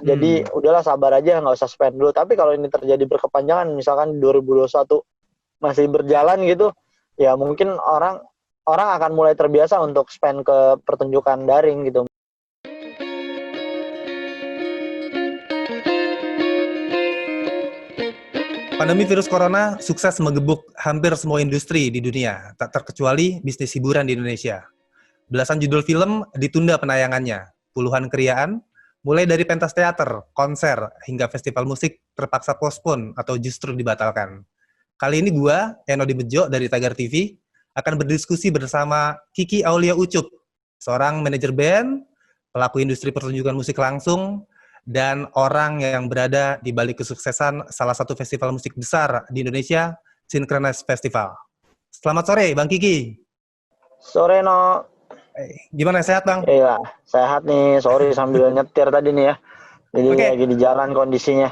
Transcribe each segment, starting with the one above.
Jadi udahlah sabar aja, nggak usah spend dulu. Tapi kalau ini terjadi berkepanjangan, misalkan 2021 masih berjalan gitu, ya mungkin orang akan mulai terbiasa untuk spend ke pertunjukan daring gitu. Pandemi virus corona sukses menggebuk hampir semua industri di dunia, tak terkecuali bisnis hiburan di Indonesia. Belasan judul film ditunda penayangannya, puluhan kriaan, mulai dari pentas teater, konser, hingga festival musik terpaksa postpone atau justru dibatalkan. Kali ini gua, Eno Dibejo dari Tagar TV, akan berdiskusi bersama Kiki Aulia Ucup, seorang manajer band, pelaku industri pertunjukan musik langsung, dan orang yang berada di balik kesuksesan salah satu festival musik besar di Indonesia, Synchronized Festival. Selamat sore, Bang Kiki. Sore, No. Gimana, sehat, Bang? Iya, sehat nih. Sorry sambil nyetir tadi nih ya. Jadi lagi di jalan kondisinya.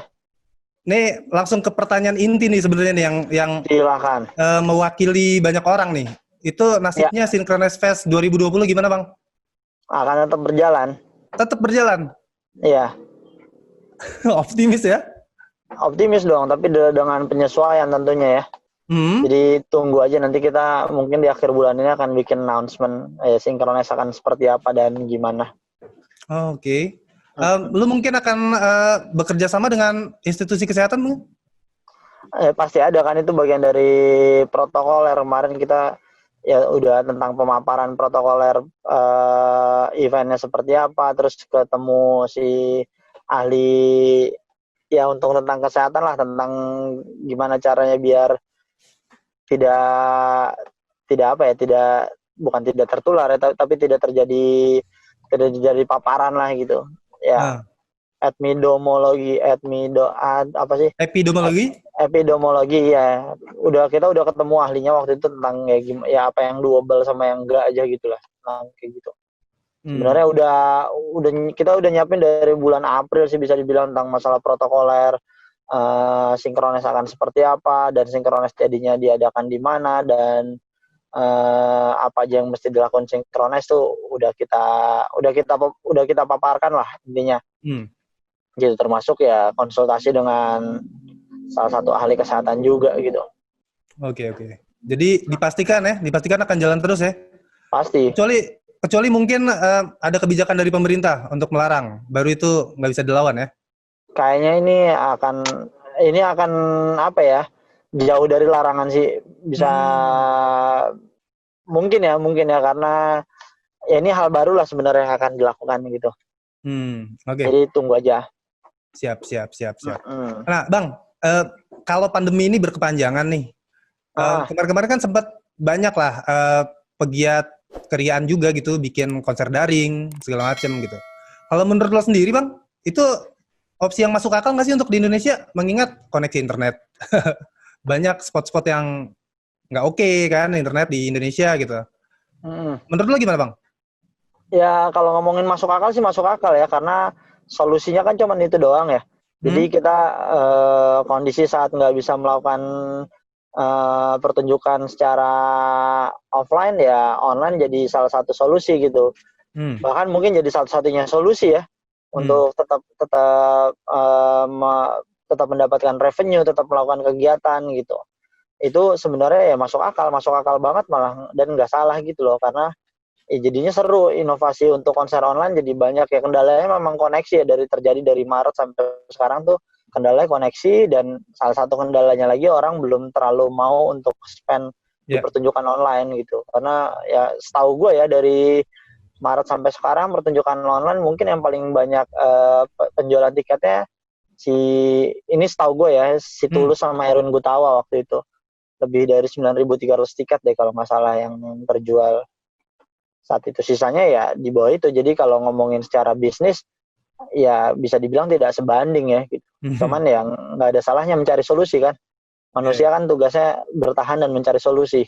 Nih langsung ke pertanyaan inti nih sebenarnya nih yang silakan. Mewakili banyak orang nih. Itu nasibnya Synchronized Fest 2020 gimana, Bang? Akan tetap berjalan. Tetap berjalan? Iya. Optimis ya? Optimis dong, tapi dengan penyesuaian tentunya ya. Jadi tunggu aja, nanti kita mungkin di akhir bulan ini akan bikin announcement Synchronized akan seperti apa dan gimana. Oke. Lu mungkin akan bekerja sama dengan institusi kesehatan, Bang? Pasti ada kan, itu bagian dari protokoler. Kemarin kita ya udah tentang pemaparan protokoler eventnya seperti apa, terus ketemu si ahli ya untuk tentang kesehatan lah, tentang gimana caranya biar tidak tertular ya, tapi tidak terjadi paparan lah gitu ya. Epidemiologi ya. Kita udah ketemu ahlinya waktu itu tentang ya apa yang doable sama yang enggak aja gitulah, kayak gitu. Sebenarnya kita udah nyiapin dari bulan April sih bisa dibilang tentang masalah protokoler, Synchronized akan seperti apa, dan Synchronized jadinya diadakan di mana, dan apa aja yang mesti dilakukan Synchronized tuh udah kita paparkan lah intinya. Gitu, termasuk ya konsultasi dengan salah satu ahli kesehatan juga gitu. Oke. Jadi dipastikan akan jalan terus ya? Pasti. Kecuali mungkin ada kebijakan dari pemerintah untuk melarang, baru itu nggak bisa dilawan ya? Kayaknya ini akan apa ya, jauh dari larangan sih, bisa mungkin ya karena ya ini hal baru lah sebenarnya yang akan dilakukan gitu. Oke. Jadi tunggu aja. Siap. Nah, Bang, kalau pandemi ini berkepanjangan nih, kemarin-kemarin kan sempat banyak lah pegiat keriaan juga gitu, bikin konser daring, segala macem gitu. Kalau menurut lo sendiri, Bang, itu opsi yang masuk akal nggak sih untuk di Indonesia? Mengingat koneksi internet. Banyak spot-spot yang nggak oke kan, internet di Indonesia gitu. Menurut lo gimana, Bang? Ya, kalau ngomongin masuk akal sih masuk akal ya, karena solusinya kan cuma itu doang ya. Jadi kita kondisi saat nggak bisa melakukan pertunjukan secara offline, ya online jadi salah satu solusi gitu. Bahkan mungkin jadi satu-satunya solusi ya untuk tetap mendapatkan revenue, tetap melakukan kegiatan gitu. Itu sebenarnya ya masuk akal banget malah, dan nggak salah gitu loh, karena jadinya seru, inovasi untuk konser online jadi banyak ya. Kendalanya memang koneksi ya, terjadi dari Maret sampai sekarang tuh kendalanya koneksi, dan salah satu kendalanya lagi orang belum terlalu mau untuk spend di pertunjukan online gitu. Karena ya setahu gue ya dari Maret sampai sekarang pertunjukan online mungkin yang paling banyak penjualan tiketnya ini setahu gue ya, si Tulus sama Erwin Gutawa waktu itu. Lebih dari 9.300 tiket deh kalau nggak salah yang terjual saat itu. Sisanya ya di bawah itu. Jadi kalau ngomongin secara bisnis ya bisa dibilang tidak sebanding ya gitu. Cuman yang nggak ada salahnya mencari solusi kan. Manusia kan tugasnya bertahan dan mencari solusi.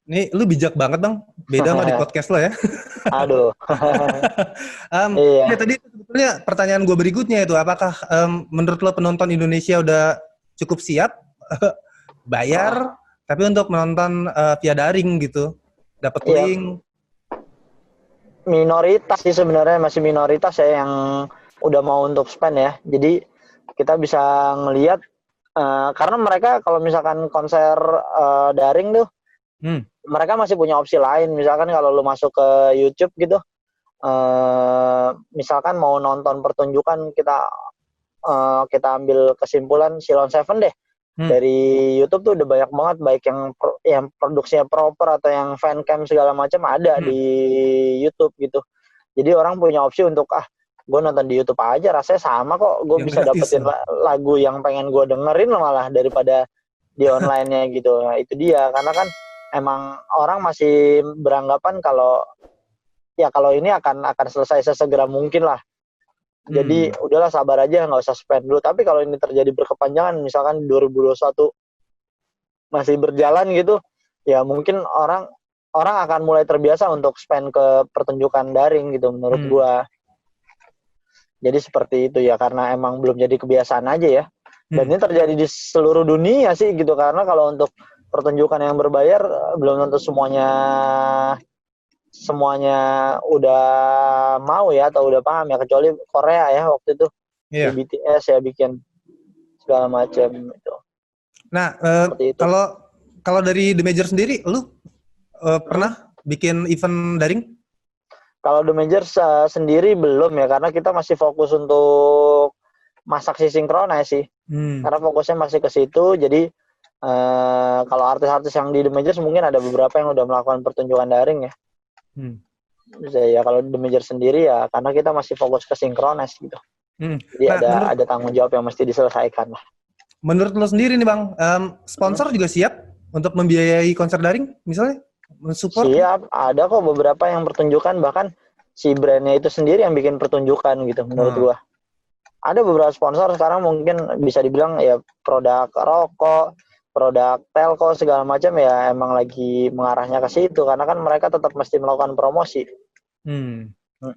Ini lu bijak banget, Bang. Beda sama di podcast lo ya. Aduh. Ya tadi sebetulnya pertanyaan gue berikutnya itu, apakah menurut lo penonton Indonesia udah cukup siap bayar tapi untuk menonton via daring gitu, dapat link? Minoritas sih sebenarnya, masih minoritas ya yang udah mau untuk spend ya. Jadi kita bisa ngelihat karena mereka kalau misalkan konser daring tuh mereka masih punya opsi lain. Misalkan kalau lu masuk ke YouTube gitu, misalkan mau nonton pertunjukan, kita ambil kesimpulan Silon Seven deh. Dari YouTube tuh udah banyak banget, baik yang produksinya proper atau yang fancam segala macam ada di YouTube gitu. Jadi orang punya opsi untuk gue nonton di YouTube aja, rasanya sama kok, gue bisa dapetin lagu yang pengen gue dengerin malah daripada di online-nya gitu. Nah, itu dia, karena kan emang orang masih beranggapan kalau ini akan selesai sesegera mungkin lah. Jadi udahlah sabar aja, nggak usah spend dulu. Tapi kalau ini terjadi berkepanjangan, misalkan 2021 masih berjalan gitu, ya mungkin orang akan mulai terbiasa untuk spend ke pertunjukan daring gitu menurut gua. Jadi seperti itu ya, karena emang belum jadi kebiasaan aja ya. Dan ini terjadi di seluruh dunia sih gitu, karena kalau untuk pertunjukan yang berbayar belum tentu semuanya udah mau ya atau udah paham ya, kecuali Korea ya waktu itu di BTS ya bikin segala macam itu. Nah, kalau dari The Major sendiri, lu pernah bikin event daring? Kalau The Major sendiri belum ya, karena kita masih fokus untuk masak si Synchronize sih. Karena fokusnya masih ke situ. Jadi kalau artis-artis yang di The Major mungkin ada beberapa yang udah melakukan pertunjukan daring ya. Ya kalau The Major sendiri ya karena kita masih fokus ke Synchronize gitu. Jadi ada tanggung jawab yang mesti diselesaikan lah. Menurut lo sendiri nih Bang, sponsor juga siap untuk membiayai konser daring misalnya? Mensupport? Siap, ada kok beberapa yang pertunjukan, bahkan si brandnya itu sendiri yang bikin pertunjukan gitu menurut gua. Ada beberapa sponsor sekarang mungkin bisa dibilang ya produk rokok, produk telco segala macam ya emang lagi mengarahnya ke situ, karena kan mereka tetap mesti melakukan promosi.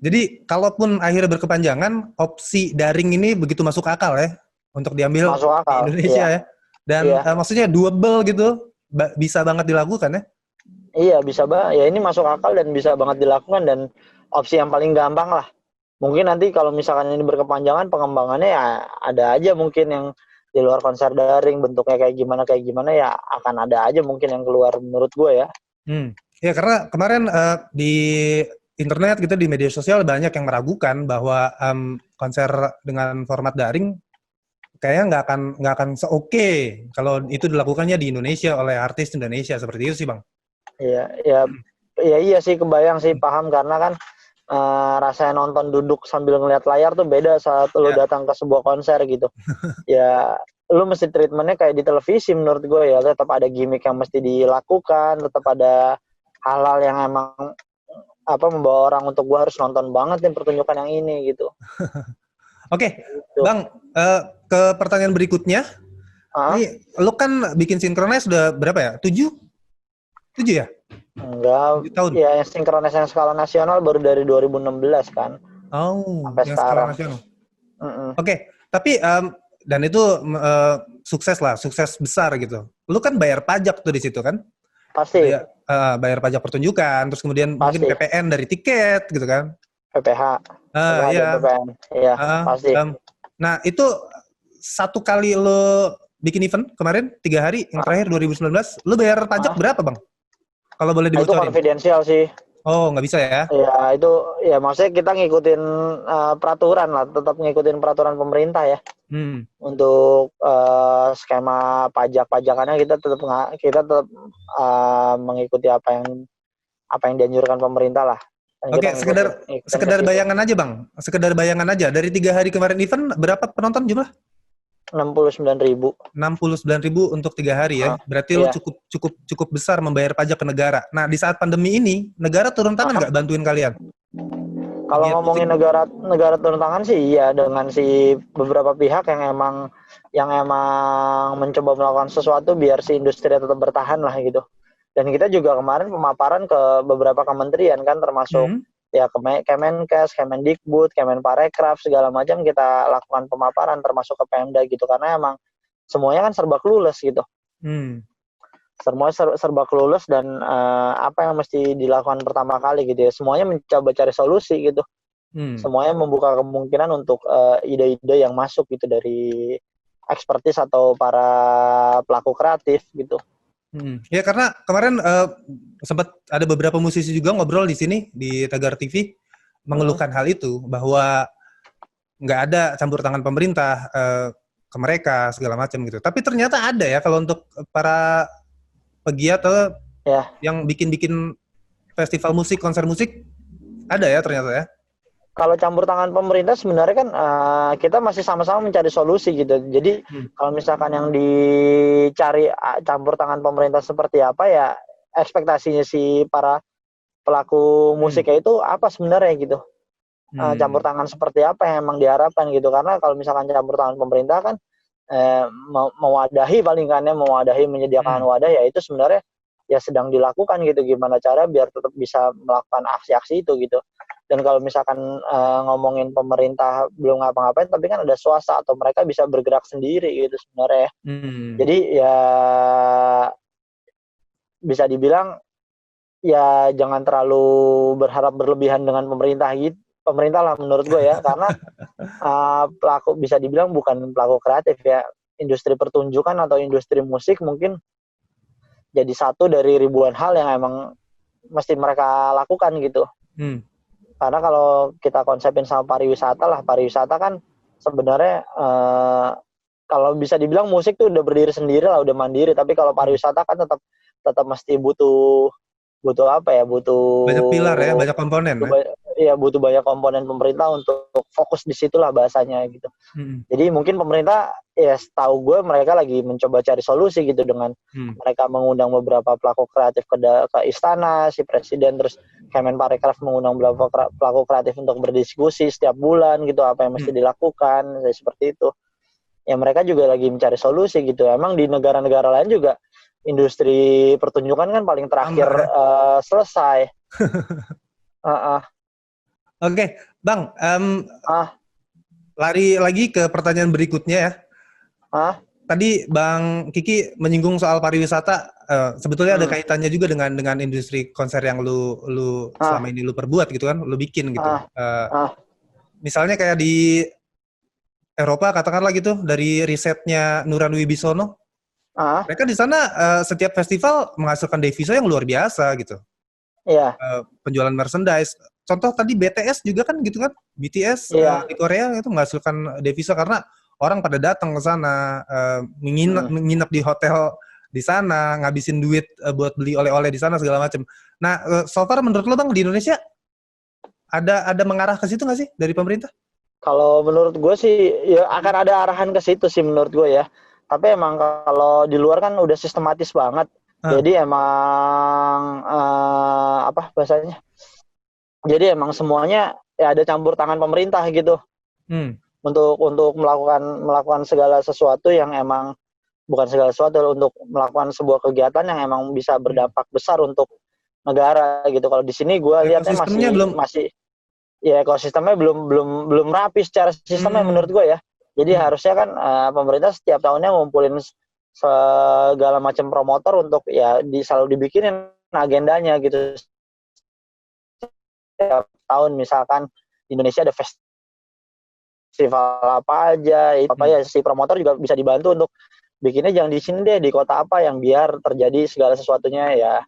Jadi kalaupun akhirnya berkepanjangan, opsi daring ini begitu masuk akal ya untuk diambil di Indonesia ya. Dan maksudnya doable gitu, bisa banget dilakukan ya? Iya bisa banget, ya ini masuk akal dan bisa banget dilakukan dan opsi yang paling gampang lah. Mungkin nanti kalau misalkan ini berkepanjangan pengembangannya ya ada aja mungkin yang di luar konser daring bentuknya kayak gimana ya akan ada aja mungkin yang keluar menurut gue ya. Ya karena kemarin di internet gitu di media sosial banyak yang meragukan bahwa konser dengan format daring kayaknya nggak akan se-oke kalau itu dilakukannya di Indonesia oleh artis Indonesia, seperti itu sih Bang. Iya sih, kebayang sih, paham, karena kan rasanya nonton duduk sambil ngeliat layar tuh beda saat lu datang ke sebuah konser gitu. Ya lu mesti treatmentnya kayak di televisi menurut gue ya, tetap ada gimmick yang mesti dilakukan, tetap ada hal-hal yang emang membawa orang untuk gue harus nonton banget nih pertunjukan yang ini gitu. Oke, Bang, ke pertanyaan berikutnya. Ini lu kan bikin Synchronize sudah berapa ya? 7 ya? Enggak, ya yang Synchronize yang skala nasional baru dari 2016 kan. Sampai yang sekarang. Skala nasional. Oke, tapi dan itu sukses besar gitu. Lu kan bayar pajak tuh di situ kan? Pasti. Bayar pajak pertunjukan, terus kemudian mungkin PPN dari tiket gitu kan? PPH. Iya. PPN. Iya, pasti. Nah, itu satu kali lo bikin event kemarin 3 hari yang terakhir 2019, lo bayar pajak berapa Bang? Kalau boleh dibocorin. Itu konfidensial sih. Oh, nggak bisa ya? Ya, itu ya maksudnya kita ngikutin peraturan lah, tetap ngikutin peraturan pemerintah ya. Untuk skema pajak-pajakannya kita tetap mengikuti apa yang dianjurkan pemirintah lah. Oke, sekedar bayangan aja Bang. Sekedar bayangan aja. Dari 3 hari kemarin event, berapa penonton jumlah? 69.000. 69.000 untuk 3 hari ya. Berarti lo cukup besar membayar pajak ke negara. Nah, di saat pandemi ini, negara turun tangan nggak bantuin kalian? Kalau ngomongin negara turun tangan sih iya, dengan si beberapa pihak yang emang mencoba melakukan sesuatu biar si industri tetap bertahan lah gitu. Dan kita juga kemarin pemaparan ke beberapa kementerian kan, termasuk ya Kemenkes, Kemendikbud, Kemenparekraf, segala macam kita lakukan pemaparan, termasuk ke Pemda gitu, karena emang semuanya kan serba clueless gitu. Semuanya serba clueless dan apa yang mesti dilakukan pertama kali gitu ya, semuanya mencoba cari solusi gitu. Semuanya membuka kemungkinan untuk ide-ide yang masuk gitu dari expertise atau para pelaku kreatif gitu. Ya karena kemarin sempat ada beberapa musisi juga ngobrol di sini di Tagar TV mengeluhkan hal itu, bahwa nggak ada campur tangan pemerintah ke mereka segala macam gitu. Tapi ternyata ada ya kalau untuk para pegiat atau yang bikin-bikin festival musik, konser musik, ada ya ternyata ya. Kalau campur tangan pemerintah sebenarnya kan kita masih sama-sama mencari solusi gitu. Jadi kalau misalkan yang dicari campur tangan pemerintah seperti apa ya, ekspektasinya si para pelaku musiknya itu apa sebenarnya gitu. Campur tangan seperti apa yang emang diharapkan gitu. Karena kalau misalkan campur tangan pemerintah kan mewadahi menyediakan wadah, ya itu sebenarnya ya sedang dilakukan gitu, gimana cara biar tetap bisa melakukan aksi-aksi itu gitu. Dan kalau misalkan ngomongin pemerintah belum ngapa-ngapain, tapi kan ada swasta atau mereka bisa bergerak sendiri gitu sebenarnya. Jadi ya bisa dibilang ya jangan terlalu berharap berlebihan dengan pemerintah lah menurut gue ya, karena pelaku bisa dibilang bukan pelaku kreatif ya, industri pertunjukan atau industri musik mungkin jadi satu dari ribuan hal yang emang mesti mereka lakukan gitu. Karena kalau kita konsepin sama pariwisata kan sebenarnya kalau bisa dibilang musik tuh udah berdiri sendiri lah, udah mandiri. Tapi kalau pariwisata kan tetap mesti butuh banyak pilar ya, banyak komponen butuh banyak komponen pemerintah untuk fokus di situlah bahasanya gitu. Jadi mungkin pemerintah ya setahu gue mereka lagi mencoba cari solusi gitu dengan mereka mengundang beberapa pelaku kreatif ke istana si presiden, terus Kemenparekraf mengundang beberapa pelaku kreatif untuk berdiskusi setiap bulan gitu apa yang mesti dilakukan seperti itu. Ya mereka juga lagi mencari solusi gitu. Emang di negara-negara lain juga industri pertunjukan kan paling terakhir selesai. Oke, Bang. Lari lagi ke pertanyaan berikutnya ya. Tadi Bang Kiki menyinggung soal pariwisata. Sebetulnya ada kaitannya juga dengan industri konser yang lu selama ini lu perbuat gitu kan, lu bikin gitu. Misalnya kayak di Eropa katakanlah gitu, dari risetnya Nuran Wibisono. Mereka di sana setiap festival menghasilkan devisa yang luar biasa gitu. Iya. Penjualan merchandise. Contoh tadi BTS juga kan gitu kan. BTS di Korea itu menghasilkan devisa karena orang pada datang ke sana, menginap di hotel di sana, ngabisin duit buat beli oleh-oleh di sana segala macam. Nah, so far menurut lo Bang di Indonesia ada mengarah ke situ nggak sih dari pemerintah? Kalau menurut gue sih ya akan ada arahan ke situ sih menurut gue ya. Tapi emang kalau di luar kan udah sistematis banget. Jadi emang apa bahasanya? Jadi emang semuanya ya ada campur tangan pemerintah gitu. Untuk melakukan segala sesuatu yang emang bukan segala sesuatu, untuk melakukan sebuah kegiatan yang emang bisa berdampak besar untuk negara gitu. Kalau di sini gue lihatnya masih ya ekosistemnya belum rapi secara sistemnya menurut gue ya. Jadi harusnya kan pemerintah setiap tahunnya ngumpulin segala macam promotor untuk ya selalu dibikinin agendanya gitu. Setiap tahun misalkan di Indonesia ada festival apa aja, si promotor juga bisa dibantu untuk bikinnya jangan di sini deh, di kota apa yang biar terjadi segala sesuatunya ya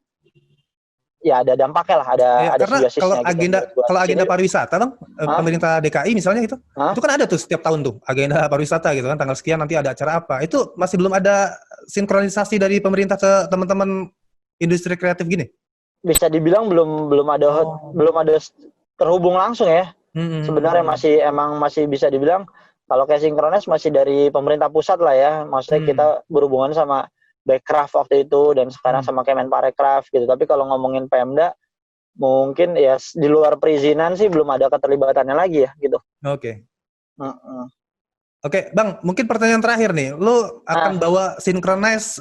ada dampaknya lah, ada karena simbiosis-nya. Kalau agenda pariwisata Bang, pemerintah DKI misalnya itu kan ada tuh setiap tahun tuh agenda pariwisata gitu kan, tanggal sekian nanti ada acara apa. Itu masih belum ada sinkronisasi dari pemerintah ke teman-teman industri kreatif gini? Bisa dibilang belum ada terhubung langsung ya. Sebenarnya masih bisa dibilang kalau kayak sinkronis masih dari pemerintah pusat lah ya. Maksudnya kita berhubungan sama Bekraf waktu itu dan sekarang sama Kemenparekraf gitu. Tapi kalau ngomongin Pemda mungkin ya di luar perizinan sih belum ada keterlibatannya lagi ya gitu. Oke. Oke, Bang, mungkin pertanyaan terakhir nih. Lo akan bawa Synchronize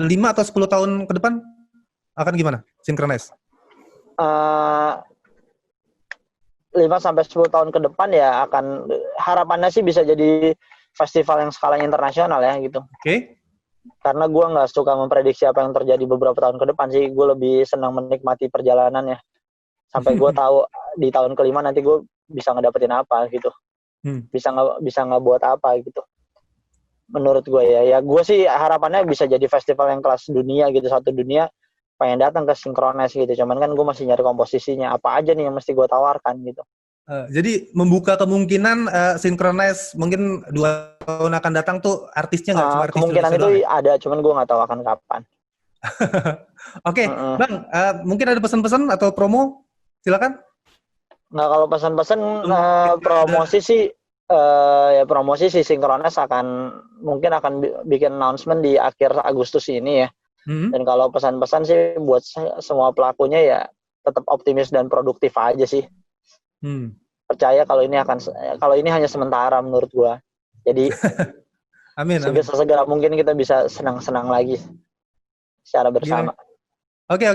5 atau 10 tahun ke depan? Akan gimana Synchronize? 5-10 tahun ke depan ya akan, harapannya sih bisa jadi festival yang skalanya internasional ya gitu. Oke. Karena gue nggak suka memprediksi apa yang terjadi beberapa tahun ke depan sih. Gue lebih senang menikmati perjalanannya. Sampai gue tahu di tahun kelima nanti gue bisa ngedapetin apa gitu, bisa nggak buat apa gitu. Menurut gue ya gue sih harapannya bisa jadi festival yang kelas dunia gitu, satu dunia pengen datang ke Synchronize gitu. Cuman kan gue masih nyari komposisinya apa aja nih yang mesti gue tawarkan gitu. Jadi membuka kemungkinan Synchronize mungkin 2 tahun akan datang tuh artisnya nggak cuma artis kemungkinan Indonesia itu doang, ya? ada, cuman gue nggak tahu akan kapan. Oke, Bang, mungkin ada pesan-pesan atau promo? Silakan. Nah, kalau pesan-pesan promosi sih ya promosi sih Synchronize mungkin akan bikin announcement di akhir Agustus ini ya. Dan kalau pesan-pesan sih buat semua pelakunya ya tetap optimis dan produktif aja sih. Percaya kalau ini hanya sementara menurut gua. Jadi amin. segera mungkin kita bisa senang-senang lagi secara bersama. Oke.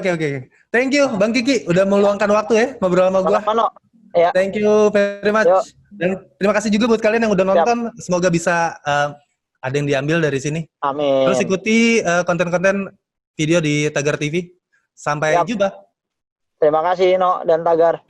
Thank you Bang Kiki udah meluangkan waktu ya ngobrol sama gua. Ya. Thank you very much. Yo. Dan terima kasih juga buat kalian yang udah nonton. Siap. Semoga bisa ada yang diambil dari sini. Amin. Terus ikuti konten-konten video di Tagar TV. Sampai jumpa. Terima kasih No dan Tagar.